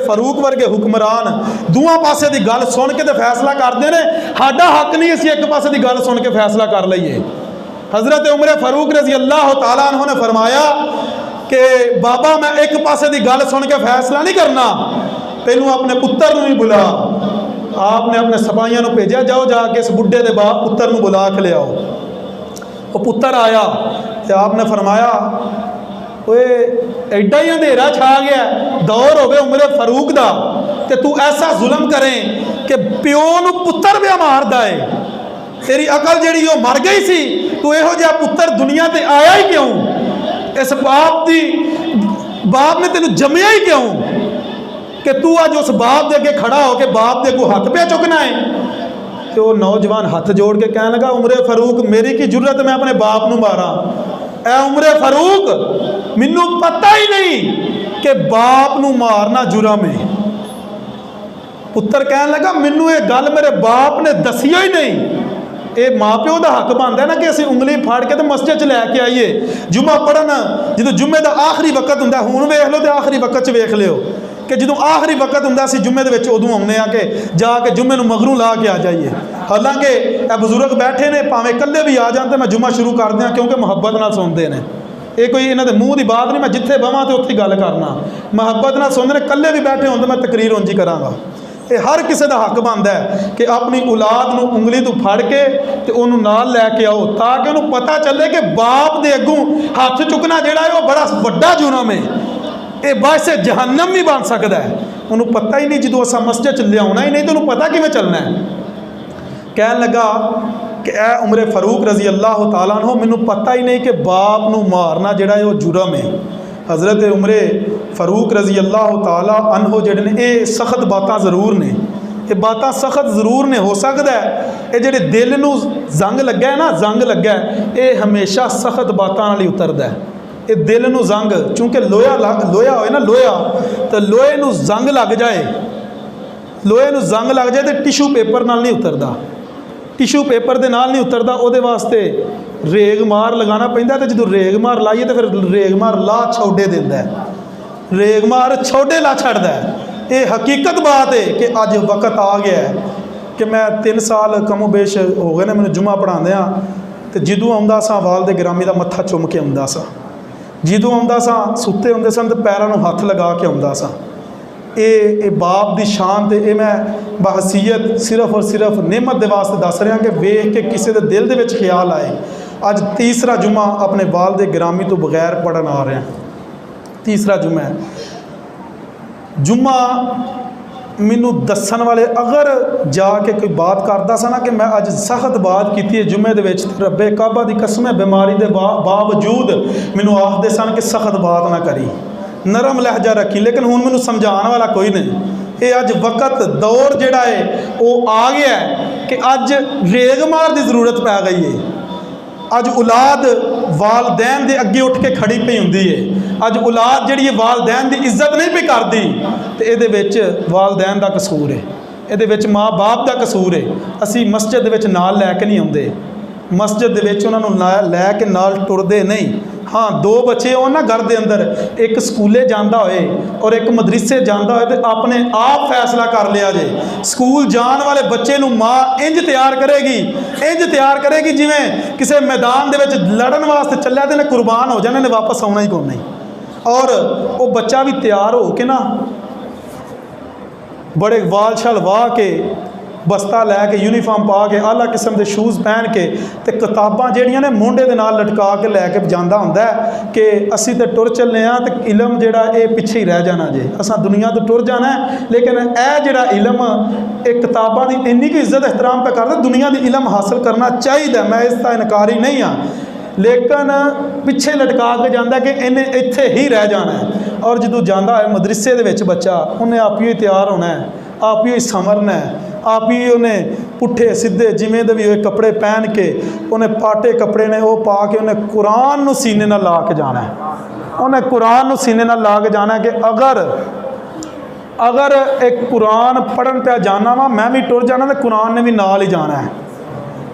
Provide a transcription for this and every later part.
फारूक वर्गे हुक्मरान दूआ पासे की गल सुन के तो फैसला करते हैं। साडा हक नहीं असीं एक पासे की गल सुन के फैसला कर लईए। हज़रत उमर फारूक रज़ी अल्लाह तआला अन्हु ने फरमाया कि बाबा मैं एक पासे की गल सुन के फैसला नहीं करना, पहलू अपने पुत्र नूं ही बुला। आपने अपने सिपाहियों को भेजा, जाओ जाके इस बुढ़े के बाप पुत्र नूं बुला के लियाओ। वो पुत्र आया तो आपने फरमाया ओए एडा ही अंधेरा छा गया, दौर होवे उमर फारूक दा ते तू ऐसा जुल्म करें कि प्यो नूं पुत्र भी मारदा है। तेरी अकल जिहड़ी वो मर गई सी, तू इहो जिहा पुत्र दुनिया ते आया ही क्यों? इस बाप ने तेन जमया ही क्यों कि तू अज उस बाप के अगे खड़ा हो के बाप के अगों हथ पे चुकना है? तो वो नौजवान हथ जोड़ के कहने लगा उमर फारूक मेरी की जरूरत मैं अपने बाप नूं मारा? ऐ उमर फारूक मैनू पता ही नहीं कि बाप नूं मारना जुर्म है। पुत्र कहने लगा मैनू ये गल मेरे बाप ने दसिया ही नहीं। ये माँ प्यो का हक बनता है ना कि असीं उंगली फाड़ के तो मस्जिद च लैके आईए जुम्मा पढ़न। जो जुम्मे का आखिरी वक्त होंदा, हुण वेख लो तो आखिरी वक्त च वेख लियो कि जो आखिरी वक्त होंदा असीं जुम्मे दे विच उदों आउंदे आ कि जाके जुम्मे नूं मगरों ला के आ जाइए। हालांकि ये बजुर्ग बैठे ने, भावें कल्ले भी आ जाते मैं जुम्मा शुरू कर दियां क्योंकि मुहब्बत नाल सुनते हैं। ये कोई इन्हां दे मूँह की बात नहीं, मैं जिथे बवां तो उत्थे गल करना। मुहब्बत नाल सुनते हैं, कल्ले भी बैठे होंदे मैं तकरीर उंज ही करांगा। ये हर किसी का हक बनता है कि अपनी औलाद नूं उंगली तो फड़ के ते उन्होंने नाल लैके आओ ताकि उन्होंने पता चले कि बाप दे अगों हथ चुकना जिहड़ा है वो बड़ा वड्डा जुर्म है। ये बाइसे जहन्नम भी बन सकता है। उन्होंने पता ही नहीं, जो असां मस्जिद च लियाउणा ही नहीं तो उन्होंने पता किवें चलना है। कहन लगा कि ए उमर फारूक रज़ी अल्लाह तआला अन्हु मैनू पता ही नहीं कि बाप नूं मारना जिहड़ा है वो जुर्म है। हज़रत उमर फारूक रज़ी अल्लाह तआला अन्हु जिहड़े ने ये सख्त बातां जरूर ने, ये बातां सख्त जरूर ने। हो सकता है ये जिहड़े दिल नूं जंग लग्या है ना, जंग लग्या है, ये हमेशा सख्त बातां नाल ही उतरदा है। ये दिल नूं जंग, चूँकि लोहा होए ना, लोहा तो लोहे नूं जंग लग जाए, लोहे नूं जंग लग जाए तो टिशू पेपर नाल नहीं उतरदा, टिशू पेपर दे नाल नहीं उतरदा। उहदे वास्ते रेग मार लगाना पैंदा, तो जो रेग मार लाइए तो फिर रेग मार ला छोड़े देंदा है, रेग मार छोड़े ला छड़दा है। ये हकीकत बात है कि अज वक्त आ गया है कि मैं 3 साल कमो बेश हो गए ने मैंने जुम्मा पढ़ांदियां, तो जदों आउंदा सां वालिद गिरामी दा मत्था चुम के आउंदा सां, जदों आउंदा सां सुत्ते हुंदे सन तो पैरां नूं हथ लगा के आउंदा सां। ये बाप की शान तो ये मैं बहसीयत सिर्फ और सिर्फ नेमत के वास्ते दस रहा कि वेख के किसी के दिल के ख्याल आए। अज तीसरा जुम्मा अपने वालिद गिरामी तो बगैर पढ़न आ रहे हैं, तीसरा जुम्मा है। जुम्मा मैनू दसन वाले अगर जाके कोई बात करता सा ना कि मैं अज सख्त बात की है जुम्मे दे विच, रब्बे काबा की कसम है बीमारी के बावजूद मैनू आखते सन कि सख्त बात ना करी, नरम लहजा रखी, लेकिन हुण मैनू समझाने वाला कोई नहीं। ये अज वक्त दौर जिहड़ा है वो आ गया है कि अज रेग मार की जरूरत पै गई है। अज औलाद वालदैन के अगे उठ के खड़ी पई हुंदी है। अज औलाद जिहड़ी है वालदैन की इज्जत नहीं पई करदी, तो इहदे विच वालदैन का कसूर है, इहदे विच माँ बाप का कसूर है। असी मस्जिद दे विच नाल लैके नहीं आउंदे, मस्जिद दे विच उन्हां नूं लैके नाल टुरदे नहीं। हाँ, 2 बच्चे हो ना घर के अंदर, एक स्कूले जाता होए और एक मदरसे जाता होए तो अपने आप फैसला कर लिया जे। स्कूल जान वाले बच्चे नूं माँ इंज तैयार करेगी, इंज तैयार करेगी जिवें किसी मैदान दे विच लड़न वास्ते चलिया तो इन्हें कुर्बान हो जाना, इन्हें वापस आना ही कोई नहीं। और वो बच्चा भी तैयार हो के ना बड़े वाल छल वाह के बस्ता लैके यूनीफॉर्म पा के आला किस्म के शूज़ पहन के ते किताबां जिहड़ियां ने मोढे दे नाल लटका के लैके जांदा हुंदा है कि असीं ते टुर चले हाँ तो इलम जिहड़ा ये पिछे ही रह जाना जे, असां दुनिया तो टुर जाना है। लेकिन यह जिहड़ा इलम एक किताबां की इन्नी की इज्जत एहतराम पे करदा, दुनिया की इलम हासिल करना चाहिए, मैं इसका इनकारी नहीं हाँ, लेकिन पिछे लटका के जाता कि इन्हें इत्थे ही रह जाना है। और जो जाता है मदरसे दे विच बच्चा, उन्हें आप ही तैयार होना है, आप ही संवरना है, आप ही उन्हें पुट्ठे सीधे जिमें दे भी हुए कपड़े पहन के, उन्हें पाटे कपड़े ने वो पा के उन्हें कुरान नूं सीने नाल ला के जाना है, उन्हें कुरान नूं सीने नाल ला के जाना है कि अगर एक कुरान पढ़न पे जाना वा, मैं भी टुर जाना तो कुरान ने भी नाल ही जाना है।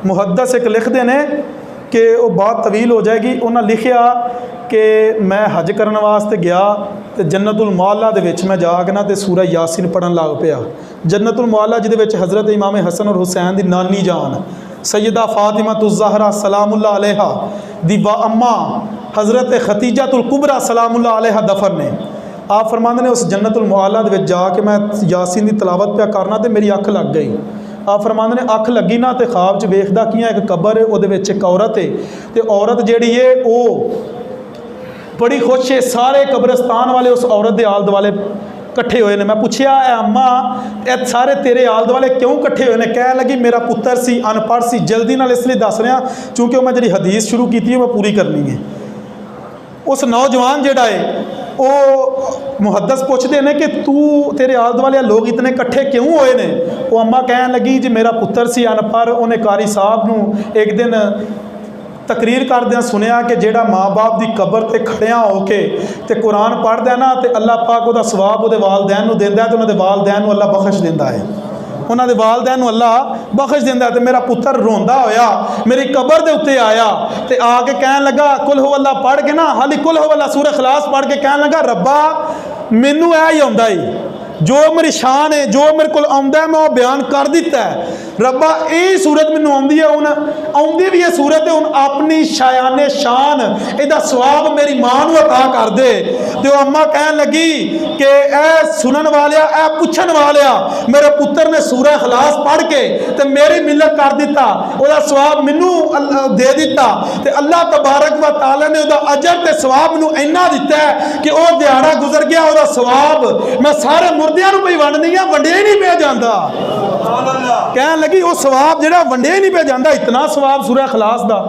मुहद्दस एक लिखते हैं कि वो बात तवील हो जाएगी। उन्हें लिखिया कि मैं हज करने वास्ते गया तो जन्नतुल मुअल्ला दे विच मैं जाके ना तो सूरह यासीन पढ़न लग पिया। जन्नतुल मुअल्ला जिहदे विच हज़रत इमाम हसन और हुसैन दी नानी जान सैयदा फातिमा ज़हरा सलामुल्लाह अलैहा दी वा अम्मा हज़रत खतीजतुल कुबरा सलामुल्लाह अलैहा दफन ने। आप फरमाते ने उस जन्नतुल मुअल्ला दे विच जाके मैं यासीन की तलावत पे करना तो मेरी अख लग गई। आप फरमाते ने अख लगी ना तो ख्वाब च वेखदा कि एक कबर है, उहदे विच एक औरत है, तो औरत जिहड़ी है वो बड़ी खुश है। सारे कब्रस्तान वाले उस औरत के आल दुआले इकट्ठे हुए ने। मैं पूछया अम्मा ए सारे तेरे आल दुआले क्यों इकट्ठे हुए ने? कह लगी मेरा पुत्र सी अनपढ़ सी, जल्दी नाल इसलिए दस रहा क्योंकि मैं जी हदीस शुरू की है मैं पूरी करनी है। उस नौजवान जिहड़ा है वो मुहद्दस पूछते हैं कि तू तेरे आल दुआले लोग इतने इकट्ठे क्यों होए ने? वो अम्मा कह लगी जी मेरा पुत्र सी अनपढ़, उन्हें कारी साहब नूं एक दिन तकरीर करदे सुनिया कि जेड़ा माँ बाप की कबर ते खड़िया होके ते कुरान पढ़दा ना तो अल्लाह पाक उहदा सवाब उहदे वालदैन नूं दिंदा है, तो उन्हां दे वालदैन नूं अल्लाह बख्श दिंदा है, उन्हां दे वालदैन नूं अल्लाह बख्श दिंदा है। तो मेरा पुत्र रोंदा होया मेरी कबर दे उत्ते आया तो आके कहन लगा कुल हु अल्लाह पढ़ के ना हाली कुल हु अल्लाह सूरह इखलास पढ़ के कहन लगा रब्बा मैनू ऐ ही आउंदा है, जो मेरी शान है जो मेरे को आउंदा है मैं वो बयान कर दिता है। रब्बा यही सूरत मैनू आउंदी है, हुण आउंदी भी है सूरत है, हुण अपनी शायाने शान इहदा सवाब मेरी मां नूं अता कर दे। तो अम्मा कहन लगी कि ए सुनन वालिया ए पुछन वालिया मेरे पुत्र ने सूरह इखलास पढ़ के ते मेरी मिलत कर दिता, उहदा सवाब मैनू दे दिता। तो अल्लाह तबारक व तआला ने उहदा अजर ते सवाब मैनू इन्ना दिता है कि वह दिहाड़ा गुजर गया, उहदा सवाब मैं सारे मुर्दियां नूं पई वंडनी आ, वंडिया ही नहीं पिया जांदा। कहन लगी वो सवाब जिहड़ा वंडिया ही नहीं पिया जांदा, इतना सवाब सूरह इखलास दा।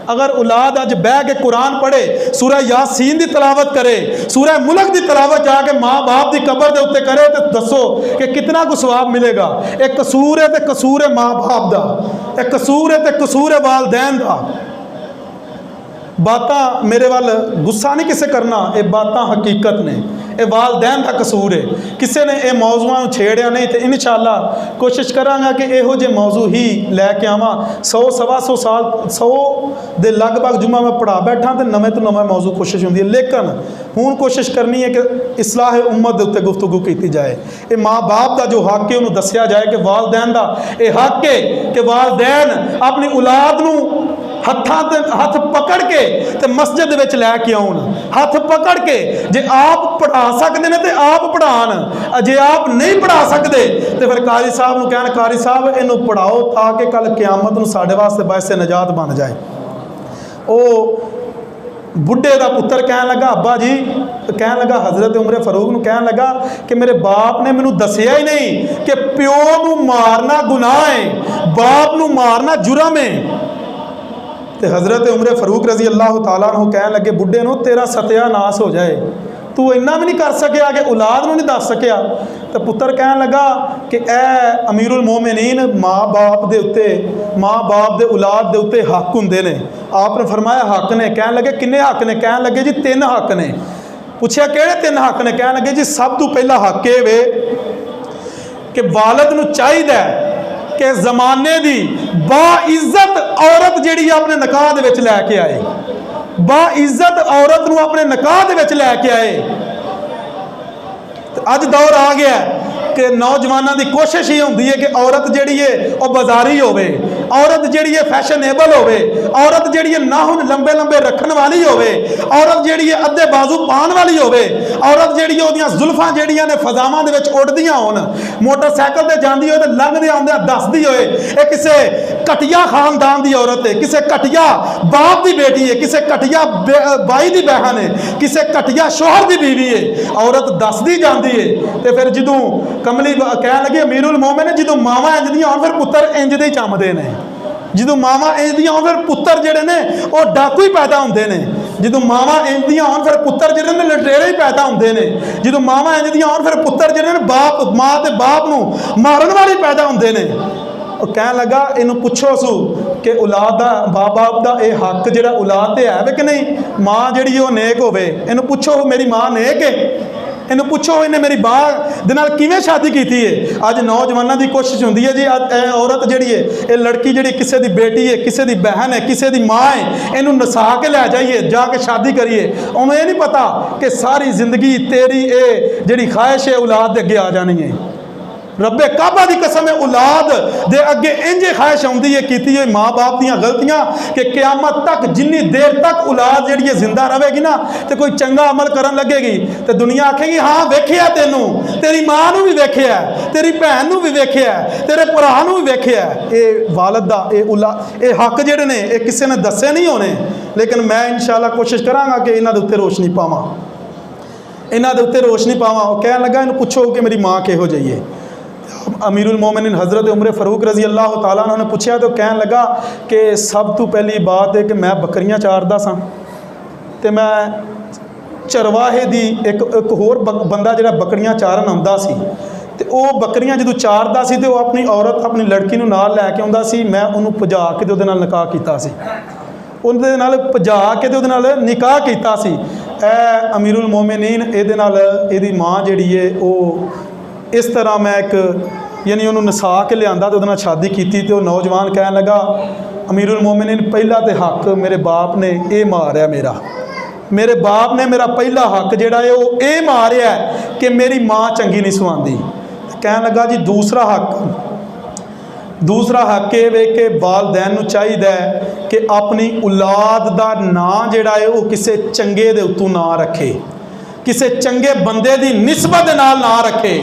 अगर औलाद अज बह के कुरान पढ़े, सूरह यासीन की तलावत करे, सूरह मुल्क की तलावत जाके माँ बाप की कबर के उत्ते करे तो दसो कि कितना कुछ सवाब मिलेगा। एक कसूर है तो कसूर है माँ बाप का, एक कसूर है तो कसूर है वालदैन का। बातां मेरे वाल गुस्सा नहीं किसे करना, ये बातां हकीकत ने, ये वालदैन का कसूर है। किसी ने यह मौजूआं छेड़िया नहीं तो इंशाअल्लाह कोशिश करांगा कि इहो जे मौजू ही लैके आवां। 100 सवा 100 साल 100 के लगभग जुम्मा मैं पढ़ा बैठा तो नवे तो नवा मौजू कोशिश होंदी है, लेकिन हुण कोशिश करनी है कि इस्लाह उम्मत के उत्ते गुफ्तगू की जाए। ये माँ बाप का जो हक है उन्होंने दसिया जाए कि वालदैन का यह हक है कि वालदैन अपनी औलाद नूं हथ पकड़ के ते मस्जिद विच लैके आउण, हथ पकड़ के जे आप पढ़ा सकते हैं तो आप पढ़ान, जे आप नहीं पढ़ा सकते तो फिर कारी साहब नूं कहण कारी साहब इनू पढ़ाओ ताकि कल क़यामत नूं साडे वास्ते बाइसे नजात बन जाए। वो बुढ़े का पुत्र कह लगा अब्बा जी, कह लगा हज़रत उमर फारूक नूं कह लगा कि मेरे बाप ने मैनू दसिया ही नहीं कि प्यो नूं मारना गुनाह है, बाप नूं मारना जुर्म है। तो हज़रत उमर फारूक रजी अल्लाह तआला अन्हु कह लगे बुढ़े नूं तेरा सत्यानाश हो जाए, तू इन्ना भी नहीं कर सकिया कि औलाद नूं नहीं दस सकिया। तो पुत्र कह लगा कि ए अमीरुल मोमिनीन माँ बाप दे उत्ते माँ बाप दे औलाद दे उत्ते हक हुंदे ने। आपने फरमाया हक ने, कह लगे किन्ने हक ने? कह लगे जी 3 हक ने। पूछया किहड़े 3 हक ने? कह लगे जी सब तो पहला हक ये वे कि वालिद नूं चाहीदा कि ज़माने की बाइज्जत औरत जिहड़ी अपने निकाह दे विच लैके आए, बाइज्जत औरत नूं अपने निकाह दे विच लैके आए। अज दौर आ गया कि नौजवानों की कोशिश ही होंदी है कि औरत जिहड़ी है वह बाजारी होवे, औरत जिहड़ी है फैशनेबल होवे, औरत जिहड़ी है नाखून लंबे लंबे रखने वाली होवे, औरत जिहड़ी है अद्धे बाजू पान वाली होवे, औरत जिहड़ी है ओहदियां जुल्फां जिहड़ियां ने फजावां दे विच उड़दियां होण, मोटरसाइकिल ते जांदी होए ते लंघदे आउंदे दसदी होए ये किसे घटिया खानदान की औरत है, किसे घटिया बाप की बेटी है, किसे घटिया बाई की बहन है, किसे घटिया शोहर की बीवी है, औरत दसदी जाती है। तो फिर जदों कमली कह लगे अमीरुल मोमिन जो मावां इंज दियां होण फिर पुत्तर इंज दे चमदे ने, जो मावां इंज दियां होण फिर पुत्तर जिहड़े ने वो डाकू ही पैदा होंदे ने, जो मावां इंज दियां होण फिर पुत्तर जिहड़े ने लटेरे ही पैदा होंदे ने, जो मावां इंज दियां होण फिर पुत्तर जिहड़े ने बाप माँ ते बाप नूं मारन वाले पैदा होंदे ने। कह लगा इनू पुछो सू कि औलाद का माँ बाप का यह हक जो औलाद तो है वे कि नहीं, माँ जी वो नेक होवे, इनू पुछो मेरी माँ नेक है? ਇਹਨੂੰ ਪੁੱਛੋ ਇਹਨੇ ਮੇਰੀ ਬਾਹ ਦੇ ਨਾਲ ਕਿਵੇਂ ਸ਼ਾਦੀ ਕੀਤੀ ਹੈ। ਅੱਜ ਨੌਜਵਾਨਾਂ ਦੀ ਕੋਸ਼ਿਸ਼ ਹੁੰਦੀ ਹੈ ਜੀ ਇਹ ਔਰਤ ਜਿਹੜੀ ਹੈ, ਇਹ ਲੜਕੀ ਜਿਹੜੀ ਕਿਸੇ ਦੀ ਬੇਟੀ ਹੈ, ਕਿਸੇ ਦੀ ਬਹਿਨ ਹੈ, ਕਿਸੇ ਦੀ ਮਾਂ ਹੈ, ਇਹਨੂੰ ਨਸਾ ਕੇ ਲੈ ਜਾਈਏ, ਜਾ ਕੇ ਸ਼ਾਦੀ ਕਰੀਏ। ਉਹਨੂੰ ਇਹ ਨਹੀਂ ਪਤਾ ਕਿ ਸਾਰੀ ਜ਼ਿੰਦਗੀ ਤੇਰੀ ਇਹ ਜਿਹੜੀ ख्वाहिश है औलाद दे अगे आ जानी है। रब्बे काबा की कसम है, औलाद दे अगे इंजे ख्वाहिश आती है की हुई माँ बाप दी गलतियां कि क़यामत तक जिन्नी देर तक औलाद जी जिंदा रहेगी ना, तो कोई चंगा अमल करन लगेगी तो दुनिया आखेगी हाँ वेख्या तेनू, तेरी माँ नू भी वेख्या, तेरी भैन नू भी वेख्या, तेरे भरा नू भी वेख्या। ये वालद दा ये हक जिहड़े ने ये किसी ने दसे नहीं होने, लेकिन मैं इंशाअल्लाह कोशिश करांगा कि इन्हां दे उत्ते रोशनी पावां, इन्हां दे उत्ते रोशनी पावां। कहन लगा इन्हूं पुछो कि मेरी माँ किहो जी है। अमीरुल मोमिनीन हज़रत उमर फारूक रजी अल्लाह तआला अन्हु ने पूछा तो कहन लगा कि सब तो पहली बात है कि मैं बकरियां चारदा सा, ते मैं चरवाहे दी एक होर बंदा जिहड़ा बकरियां चारन आउंदा सी, ते वो बकरियां जदों चारदा सी ते वो अपनी औरत अपनी लड़की नूं नाल लैके आउंदा सी। मैं उहनूं भजा के ते उहदे नाल निकाह कीता सी, उहदे नाल भजा के ते उहदे नाल निकाह कीता सी। ए अमीरुल मोमिनीन इहदे नाल इहदी माँ जिहड़ी है वो इस तरह मैं एक यानी उन्होंने नसा के लिया तो उहदे नाल शादी की। तो नौजवान कहन लगा अमीरुल मोमिनीन पहला तो हक मेरे बाप ने ये मारिया, मेरे बाप ने मेरा पहला हक जिहड़ा है वो ये मारिया कि मेरी माँ चंगी नहीं सुहांदी। कहन लगा जी दूसरा हक ये वे कि वालदैन नूं चाहीदा है कि अपनी औलाद दा नां जिहड़ा है वो किसी चंगे दे उत्तों ना रखे, किसी चंगे बंदे दी निस्बत दे नाल ना रखे।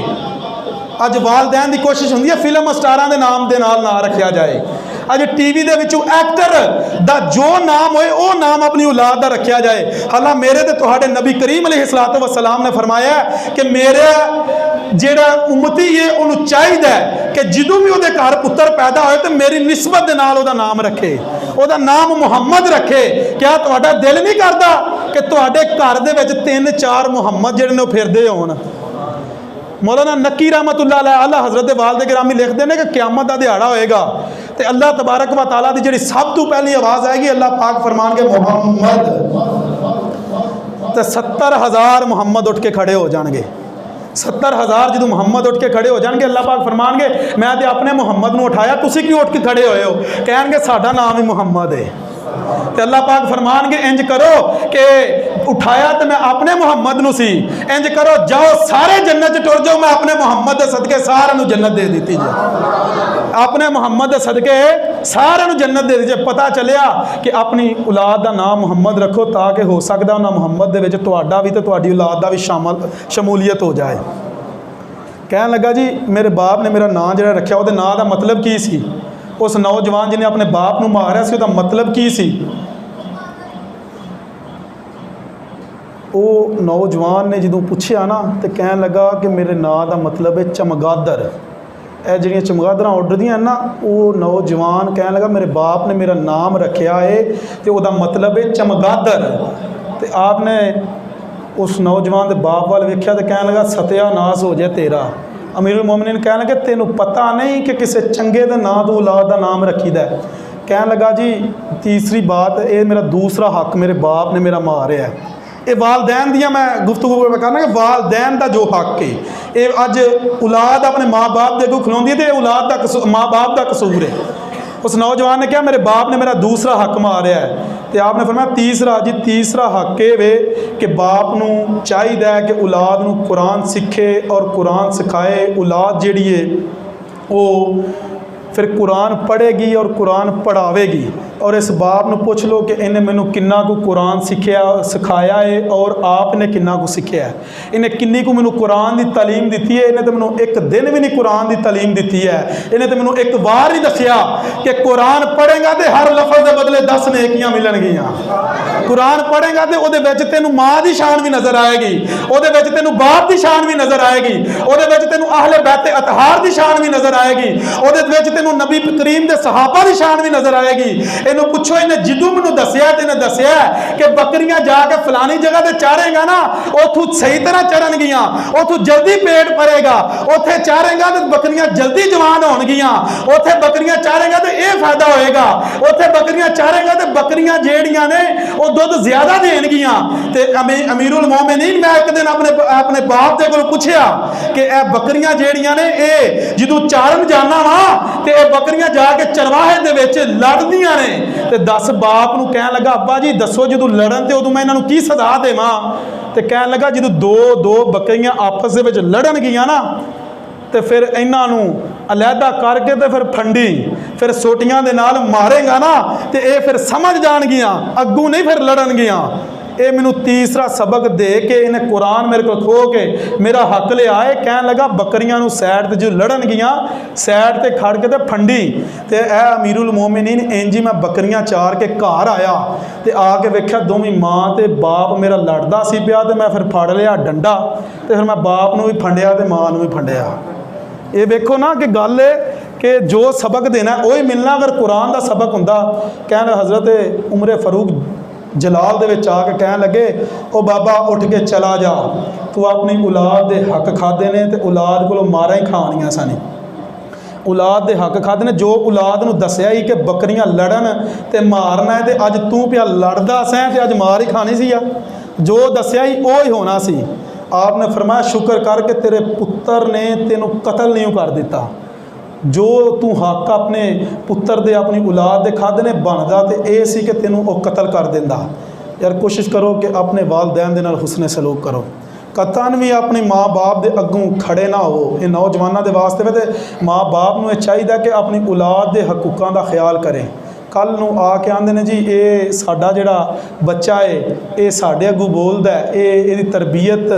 अज वालदैन की कोशिश होंदी है फिल्म स्टारां दे नाम दे नाल ना रखा जाए। अज टीवी दे विचों एक्टर दा जो नाम होए वो नाम अपनी औलाद दा रखा जाए। हालां मेरे ते तुहाडे नबी करीम अलैहिस्सलातु वस्सलाम ने फरमाया कि मेरे जेड़ा उम्मती है उन्होंने चाहिए कि जदों भी उहदे घर पुत्र पैदा होए तो मेरी निस्बत दे नाल उहदा नाम रखे, उहदा नाम मुहम्मद रखे। क्या तुहाडा दिल नहीं करदा कि तुहाडे घर दे विच 3-4 मुहम्मद जिहड़े ने फिरदे होण? मौलाना नकी रहमतुल्लाह अलैह आला हज़रत वालिद गिरामी लिखते हैं कि क़यामत का दिहाड़ा होएगा तो अल्लाह तबारक व तआला की जिहड़ी सब तो पहली आवाज़ आएगी, अल्लाह पाक फरमान के मुहम्मद, तो 70,000 मुहम्मद उठ के खड़े हो जाएंगे। 70,000 जो मुहम्मद उठ के खड़े हो जाएंगे, अल्लाह पाक फरमानगे मैं तो अपने मुहम्मद नूं उठाया, तुसीं क्यों उठ के खड़े होए हो? कहणगे साडा नाम ही मुहम्मद है। तो अल्लाह पाक फरमानगे इंज करो कि उठाया तो मैं अपने मुहम्मद नूं सी, इंज करो जाओ सारे जन्नत टुर जाओ, मैं अपने मुहम्मद के सदके सारे नूं जन्नत दे दी जाए, अपने मुहम्मद के सदके सारे नूं जन्नत दे दीजिए। पता चलिया कि अपनी औलाद का नाम मुहम्मद रखो ताकि हो सकता उन्होंने मुहम्मद दे विच तुहाडा भी तो तुहाडी औलाद का भी शमूलीयत हो जाए। कहन लगा जी मेरे बाप ने मेरा नाम जिहड़ा रखा उहदे नाम का मतलब की सी? उस नौजवान जिन्हें अपने बाप नूं मारिया सी उहदा मतलब की सी? वो नौजवान ने जो पूछया ना तो कहन लगा कि मेरे नाम का मतलब है चमगादड़। ਇਹ ਜਿਹੜੀਆਂ ਚਮਗਾਦੜਾਂ ਉੱਡਦੀਆਂ ਨਾ, ਉਹ ਨੌਜਵਾਨ ਕਹਿਣ ਲੱਗਾ ਮੇਰੇ ਬਾਪ ਨੇ ਮੇਰਾ ਨਾਮ ਰੱਖਿਆ ਹੈ ਤੇ ਉਹਦਾ ਮਤਲਬ ਹੈ ਚਮਗਾਦੜ। ਤੇ ਆਪ ਨੇ ਉਸ ਨੌਜਵਾਨ ਦੇ ਬਾਪ ਵੱਲ ਵੇਖਿਆ ਤੇ ਕਹਿਣ ਲੱਗਾ ਸਤਿਆਨਾਸ ਹੋ ਜਾਏ ਤੇਰਾ। ਅਮੀरुल मोमिनीन ਕਹਿਣ ਲੱਗੇ ਤੈਨੂੰ ਪਤਾ ਨਹੀਂ ਕਿ ਕਿਸੇ ਚੰਗੇ ਦੇ ਨਾਂ ਤੋਂ ਔਲਾਦ ਦਾ ਨਾਮ ਰੱਖੀਦਾ? ਕਹਿਣ ਲੱਗਾ ਜੀ तीसरी बात ਇਹ ਮੇਰਾ दूसरा हक मेरे बाप ने मेरा मारिਆ। ये वालदैन दियाँ मैं गुफ्तगू करना कि वालदैन का जो हक है ये अज औलाद अपने माँ बाप के अगों खलोंदी है तो औलाद का माँ बाप का कसूर है। उस नौजवान ने कहा मेरे बाप ने मेरा दूसरा हक मारिया है। तो आपने फरमाया तीसरा जी तीसरा हक ये वे कि बाप नूं चाहिए कि औलाद नूं कुरान सीखे और कुरान सिखाए। औलाद जिहड़ी है वो फिर कुरान पढ़ेगी और कुरान पढ़ावेगी। और इस बाप नूं पुछ लो कि इन्हें मैनू किन्ना को कुरान सिखाया सिखाया है और आपने किन्ना को सीखिया है, इन्हें किन्नी को मैनू कुरान की तालीम दी है। इन्हें तो मैनू एक दिन भी नहीं कुरान की तालीम दी है। इन्हें तो मैनू एक बार ही दसिया कि कुरान पढ़ेगा तो हर लफज के बदले 10 नेकियां मिलणगियां। कुरान पढ़ेगा तो वो तेनू माँ की शान भी नज़र आएगी, वो तेनू बाप की शान भी नज़र आएगी, वो तेनू अहले बैत अतहार की शान भी नज़र आएगी, वो तेनू नबी करीम के सहाबा की शान भी नज़र आएगी। इनू पुछो इन्हें जिदू मैनू दसिया तो इन्हें दसिया कि बकरियां जाके फलानी जगह ते चारेगा ना उथू सही तरह चरनगियां, उथू जल्दी पेट भरेगा, उथे चारेगा तो बकरियां जल्दी जवान होणगियां, उथे बकरियां चारेगा तो यह फायदा होएगा, उथे बकरियां चारेगा तो बकरियां जेड़ियां ने वो दुध ज्यादा देणगियां। ते अमीरुल मोमिनीन मैं एक दिन अपने अपने बाप दे कोल पुछया कि ए बकरियां जेड़ियां ने ए जदों चारन जाना वा ते ए बकरियां जाके चरवाहे दे विच लड़दियां ने ते दस बाप नूं कहण लगा अब्बा जी दसो जदों लड़न ते उदों मैं इन्हां नूं की सजा देवां? ते कहण लगा जदों दो बकरियां आपस दे विच लड़नगियां ना ते फिर इन्हां नूं अलहदा करके ते फिर फंडी फिर सोटियां दे नाल मारेगा ना ते ये फिर समझ जाणगियां, अग्गू नहीं फिर लड़नगियां। ये मैनू तीसरा सबक दे के इन्हें कुरान मेरे को खो के मेरा हक लिया है। कहन लगा बकरियां नूं सैड ते जो लड़नगियां सैड ते खड़ के ते फंडी ते ए अमीरुल मोमिनीन इंज ही मैं बकरियां चार के घर आया ते आके वेख्या दोवें मां ते बाप मेरा लड़दा सी पिया ते मैं फिर फड़ लिया डंडा ते फिर मैं बाप नूं भी फंडिया ते मां नूं भी फंडिया। ये देखो ना कि गल है कि जो सबक देना वही मिलना। अगर कुरान का सबक हुंदा कहन हज़रत उमर फारूक जलाल दे विच आके कहन लगे ओ बाबा उठ के चला जा, तू अपनी औलाद दे हक खादे ने ते औलाद कोलों मारा ही खानियां सन। औलाद दे हक खादे ने जो औलाद नूं दसिया ही कि बकरियां लड़न ते मारना है ते अज तू पिया लड़दा सैं ते अज मार ही खानी सी। जो दसिया ही वो ही होना सी। आपने फरमाया शुक्र कर के तेरे पुत्र ने तेनों कतल नहीं कर दिता। जो तू हक अपने पुत्र दे अपनी औलाद दे खादे ने बनदा ते ये सी कि तेनों वो कतल कर दिंदा। यार कोशिश करो कि अपने वालदैन दे नाल हुस्ने सलूक करो, कतन भी अपनी माँ बाप दे अगों खड़े ना हो। ये नौजवानों के वास्ते वे माँ बाप नूं चाहिए कि अपनी औलाद के हकूकों का ख्याल करें। कल नूं आके आंदे ने जी ये साडा जिहड़ा बच्चा है ये साडे अगों बोलदा है, ये इहदी तरबियत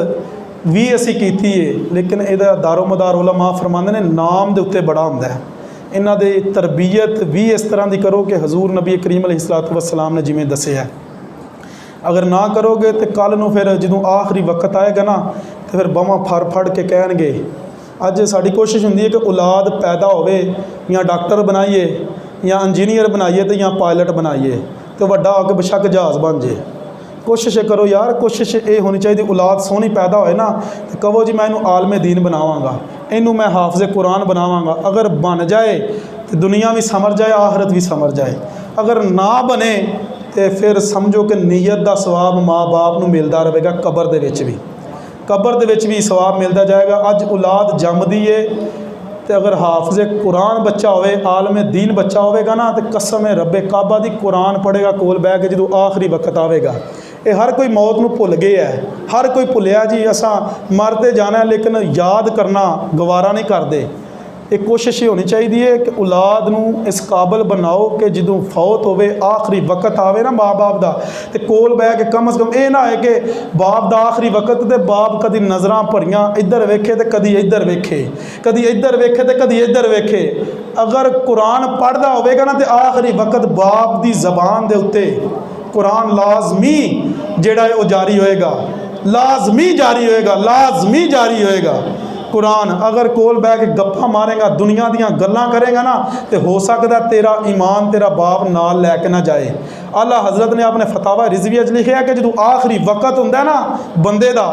भी असी कीती है, लेकिन इहदा दारोमदार उलमा फरमांदे ने नाम दे उत्ते बड़ा हुंदा है। इन्हां दे तरबियत भी इस तरह की करो कि हजूर नबी करीम अलैहिस्सलातु वस्सलाम ने जिवें दस्सिया है। अगर ना करोगे तो कल नूं फिर जदों आखिरी वक्त आएगा ना तो फिर बावां फड़ के कहणगे। अज साडी कोशिश हुंदी है कि औलाद पैदा होवे या डॉक्टर बनाइए या इंजीनियर बनाइए तो या पायलट बनाइए तो वड्डा होकर बेशक जहाज़ बन जाए। कोशिश करो यार, कोशिश ये होनी चाहिए औलाद सोहनी पैदा होए ना तो कहो जी मैं इनू आलमे दीन बनावांगा, इनू मैं हाफिज़े कुरान बनावांगा। अगर बन जाए तो दुनिया भी समझ जाए आखिरत भी समझ जाए। अगर ना बने तो फिर समझो कि नीयत का सवाब माँ बाप नू मिलता रहेगा, कबर दे विच भी कबर दे विच भी सवाब मिलता जाएगा। अज औलाद जमदी है तो अगर हाफिज़े कुरान बच्चा होवे आलमे दीन बच्चा होवेगा ना तो कसम है रब्बे काबा दी कुरान पढ़ेगा कोल बह के जो आखिरी वक्त आवेगा। ये हर कोई मौत नूं भुल गया है, हर कोई भुलिया जी असां मरते जाना है, लेकिन याद करना गवारा नहीं करते। एक कोशिश ये होनी चाहिए है कि औलाद नूं इस काबल बनाओ कि जदों फौत होवे आखिरी वक्त आवे ना माँ बाप का तो कोल बह के कम अज़ कम ये ना है कि बाप का आखिरी वक्त तो बाप कभी नज़रां भरियां इधर वेखे तो कभी इधर वेखे, कभी इधर वेखे तो कभी इधर वेखे। अगर कुरान पढ़दा होवेगा ना तो आखिरी वक्त बाप की जबान दे उत्ते कुरान लाजमी जिहड़ा है वो जारी होएगा, लाजमी जारी होएगा, लाजमी जारी होएगा। कुरान अगर कोल बह के गप्पा मारेगा दुनिया दियां गल्लां करेगा ना तो हो सकता तेरा ईमान तेरा बाप नाल लैके ना जाए। आला हज़रत ने अपने फतावा रिजविया लिखा कि जो आखिरी वक्त हुंदा ना बंदे दा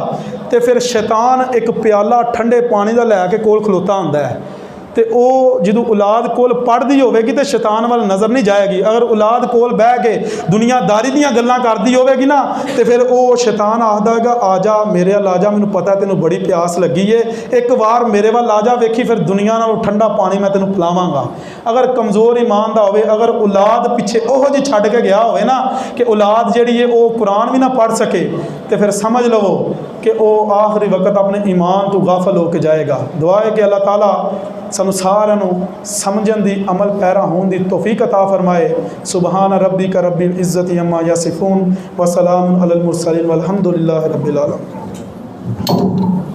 तो फिर शैतान एक प्याला ठंडे पानी का लैके कोल खलोता हुंदा है तो वो जो औलाद कोल पढ़ती होगी तो शैतान वाल नज़र नहीं जाएगी। अगर औलाद कोल बह के दुनियादारी दियां गल्लां करती होगी ना तो फिर वो शैतान आखदा होगा आ जा मेरे वाल आ जा, मैनूं पता तेनों बड़ी प्यास लगी है, एक बार मेरे वाल आ जा वेखी फिर दुनिया नालों ठंडा पानी मैं तेनों पिलावांगा। अगर कमज़ोर ईमान दा होवे, अगर औलाद पिछे ओहो जी छड्ड के गया होवे ना कि औलाद जिहड़ी है वो कुरान भी ना पढ़ सके तो फिर समझ लवो कि वो आखिरी वक्त अपने ईमान तो गाफल होकर जाएगा। दुआ है कि अल्लाह ताला सानू सारिਆਂ ਨੂੰ समझण दी अमल पैरा होने दी तौफीक अता फरमाए। सुबहान रब्बिका रब्बिल इज़्ज़ति अम्मा यसिफून व सलामुन अलल मुरसलीन वल्हम्दुलिल्लाहि रब्बिल आलमीन।